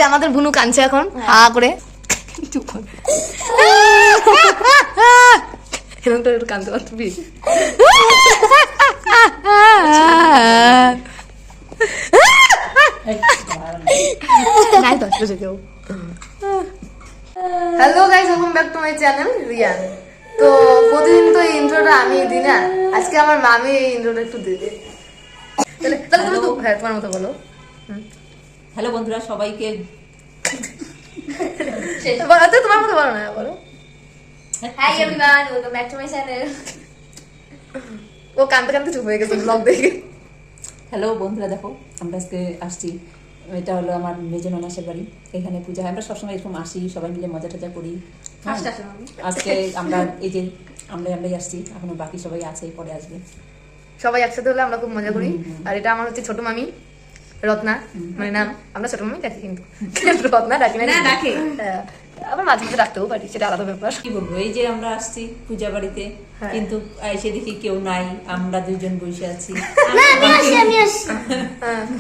যে আমাদের বুনু কাঁদছে এখন হা করে, চুপ কর। এরকম তো একটু কাঁদতে পারবি। Hello guys, welcome back to my channel Riyan. তো প্রতিদিন তো এই ইন্ট্রোটা আমি দিই না, আজকে আমার মামি এই ইন্ট্রোটা একটু দিবে। তাহলে তুমি তো হ্যাঁ তোমার মতো বলো। হ্যালো বন্ধুরা, সবাইকে তোমার মতো বলো না, বলো। Hi everyone, welcome back to my channel. ও কাঁদতে কাঁদতে চুপ হয়ে গেছে ব্লগ দেখে। হ্যালো বন্ধুরা, দেখো আমরা আজকে আসছি, এটা হলো আমার মেজো ননাসের বাড়ি। এখানে পূজা হয়, আমরা সবসময় এরকম আসি, সবাই মিলে মজা টজা করি। আজকে আমরা এই যে আমরাই আসছি, এখনো বাকি সবাই আছে, পরে আসবে। সবাই একসাথে হলে আমরা খুব মজা করি। আর এটা আমার হচ্ছে ছোট মামি রত্না, মানে নাম আমরা ছোট মামি ডাকি, কিন্তু রত্না ডাকি না, ডাকে। আবার মাঝে মাঝে ডাকতেও পারি, সেটা আলাদা ব্যাপার। কি বলবো, এই যে আমরা আসছি পূজা বাড়িতে, কিন্তু এসে দেখি কেউ নাই, আমরা দুইজন বসে আছি।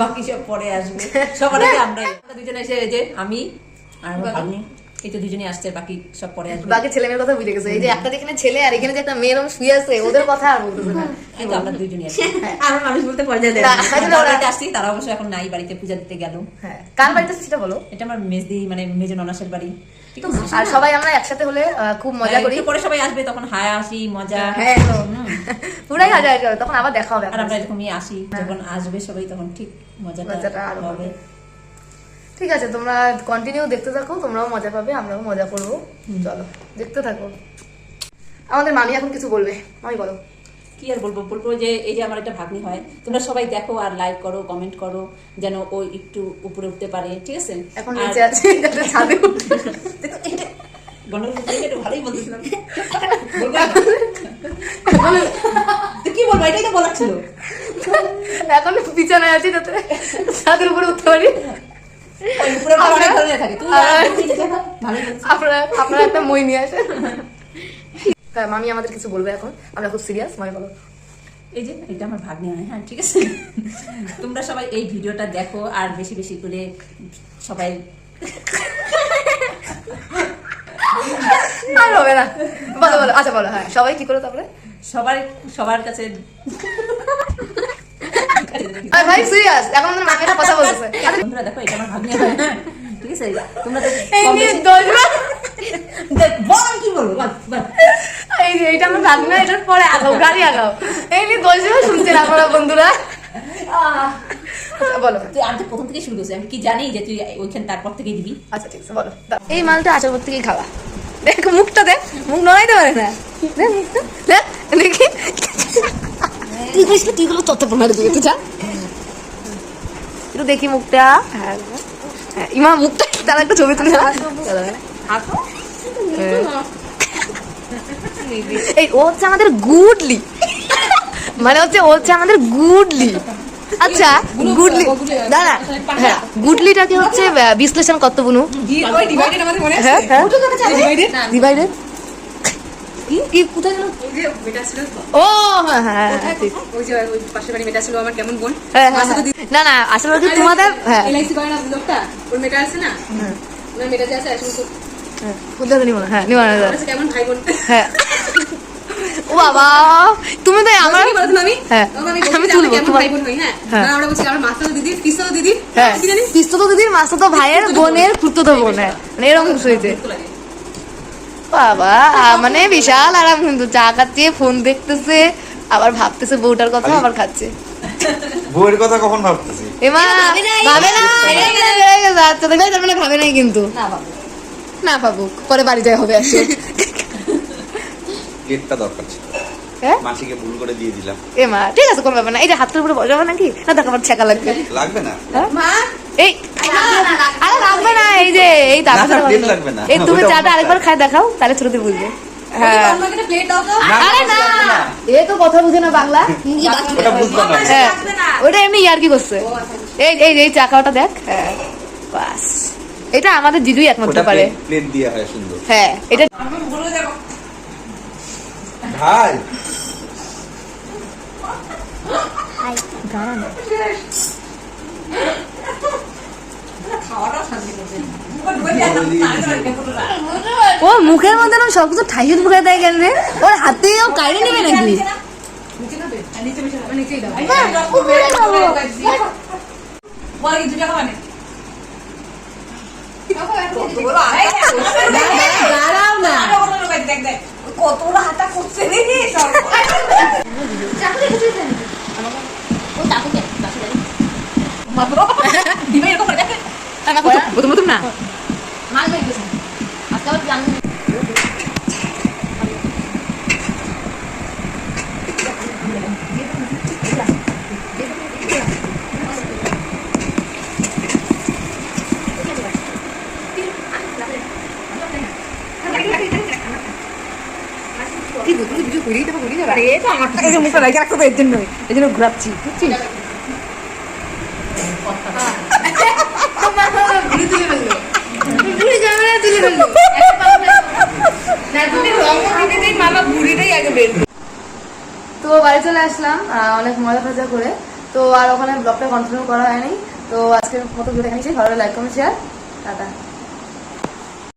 বাকি সব পরে আসবে, সবার আগে আমরা দুজন এসে, এই যে আমি আর আমার ভাগ্নি, এই তো দুজনে আসছে, বাকি সব পরে আসবে। বাকি ছেলে মেয়ের কথা ভুলে গেছে। এই যে একটা যেখানে ছেলে আর এখানে যে একটা মেয়ের শুয়ে আছে, ওদের কথা আর বলতেছে না। এই তো আমরা দুজনই আসছি। আমার মানুষ বলতে পর্যায়ে দেয়। বাড়িতে আসছি, তারা অবশ্য এখন নাই, বাড়িতে পূজা দিতে গেল। হ্যাঁ, কার বাড়িতে সেটা বলো। এটা আমার মেজদি, মানে মেজো ননাসের বাড়ি। ঠিক আছে, আর সবাই আমরা একসাথে হলে খুব মজা করি। একটু পরে সবাই আসবে, তখন হাসি মজা, হ্যাঁ পুরাই মজা হবে, তখন আবার দেখা হবে। আর আমরা এরকমই আসি, যখন আসবে সবাই তখন ঠিক মজাটা আরো হবে। ঠিক আছে, তোমরা কন্টিনিউ দেখতে থাকো, তোমরাও মজা পাবে, আমরাও মজা করবো। চলো দেখতে থাকো। আমাদের মামি এখন কিছু বলবে, মামি বলো। কি আর বলবো যে এই যে আমার একটা ভাগ্নি হয়, তোমরা সবাই দেখো আর লাইক করো, কমেন্ট করো, যেন ও একটু উপরে উঠতে পারে। ঠিক আছে, এখন নিচে আছে, যাতে ছাদে উঠতে। ভালোই বলতেছিলাম, কি বলবো, এটাই তো বলার ছিল। এখন বিছানায় আছি, যাতে ছাদের উপরে উঠতে পারি। আপনারা একটা মই নিয়ে আসেন। মামি আমাদের কিছু বলবে এখন, আমরা খুব সিরিয়াস। মামি বলো। এই যে এটা আমার ভাগ্নি হয়, হ্যাঁ ঠিক আছে। তোমরা সবাই এই ভিডিওটা দেখো আর বেশি বেশি করে সবাই। আর হবে না, বলো বলো। আচ্ছা বলো। হ্যাঁ, সবাই কি করে তারপরে সবার কাছে। ভাই সিরিয়াস, এখন আমাদের মামিটা কথা বলতেছে। বন্ধুরা দেখো, এটা আমার ভাগ্নি হয়, ঠিক আছে। তোমরা কি বলবো, এইটা আমার ভাগ্না, এটার পরে আগাও, গাড়ি আগাও। এই নিয়ে দোষ শুনছেন আপনারা বন্ধুরা। বলো। তুই আমি তো প্রথম থেকে শুরু করছি, আমি কি জানি যে তুই ওইখানে তারপর থেকে দিবি। আচ্ছা ঠিক আছে, বলো। এই মালটা আসার পর থেকেই খাওয়া। দেখ মুখটা, দেখ মুখ নড়াইতে পারে না। দেখ মুখটা, দেখ দেখি। তুই গুলো তত প্রমাণ দিয়ে তুই যা একটু দেখি মুখটা। হ্যাঁ ইমা মুখটা, তারা একটা ছবি তুলে এই ও হচ্ছে আমাদের গুডলি, মানে হচ্ছে ও হচ্ছে আমাদের গুডলি। আচ্ছা গুডলি, দাঁড়া, হ্যাঁ গুডলিটাকে হচ্ছে বিশ্লেষণ কত বুনু। হ্যাঁ হ্যাঁ ডিভাইডেড কি কোথায় গেল? ও হ্যাঁ হ্যাঁ ঠিক। ওই যে ওই পাশের বাড়ি মেয়েটা ছিল আমার কেমন বোন। না না, আসলে কি তোমাদের হ্যাঁ এলআইসি করে না লোকটা, ওর মেয়েটা আছে না, ওর মেয়েটা যে আছে আসলে তো কোথায় নিমা, হ্যাঁ নিমা কেমন ভাই বোন। হ্যাঁ ও বাবা, তুমি তো আমার কি বলছো আমি? হ্যাঁ আমি তুলবো কেমন ভাই বোন হই। হ্যাঁ না, আমরা বলছি আমার মাস্টার দিদি, পিসতো দিদি, হ্যাঁ কি জানি পিসতো দিদির মাস্টারতো ভাইয়ের বোনের খুঁড়তো বোন, হ্যাঁ মানে এরকম কিছু হয়েছে। বাবা মানে বিশাল আরাম, কিন্তু চা খাচ্ছে, ফোন দেখতেছে, আবার ভাবতেছে বউটার কথা, আবার খাচ্ছে। বউয়ের কথা কখন ভাবতেছি? এমা ভাবে না, আচ্ছা দেখলে তার মানে ভাবে নাই, কিন্তু না ভাবুক, পরে বাড়ি যাই হবে। গেটটা দরকার ছিল, মাসিকে ভুল করে দিয়ে দিলাম। এমা ঠিক আছে, কোনো ব্যাপার না। এই যে হাতের উপরে বসাবো নাকি, না দেখ আমার ছেঁকা লাগবে। লাগবে না এই আরে লাগবে না, এই যে এই এই তুমি চাটা আরেকবার খাই দেখাও, তাহলে ছোটতে বুঝবে। হ্যাঁ আরে না, এ তো কথা বুঝে না বাংলা। হ্যাঁ ওটা এমনি ইয়ার্কি করছে। এই এই এই চা খাওয়াটা দেখ, হ্যাঁ বাস, এটা আমাদের জিজুই একমাত্র পারে। প্লেট দিয়ে হয় সুন্দর। হ্যাঁ এটা ভাই ও মুখের মধ্যে না সবকিছু ঠাইয়ে ঢুকে দেয় কেন রে? ওর হাতে ও কাইরে নেবে নাকি? নিচেই দাও দাঁড়াও না। প্রথম না মুখটা রেখে রাখতে এর জন্য ঘুরাচ্ছি বুঝছিস? তো বাড়ি চলে আসলাম অনেক মজা টজা করে। তো আর ওখানে ব্লগটা কন্টিনিউ করা হয়নি। তো আজকের মতো ভিডিও দেখাচ্ছি, ভালো লাইক কমেন্ট শেয়ার, টাটা।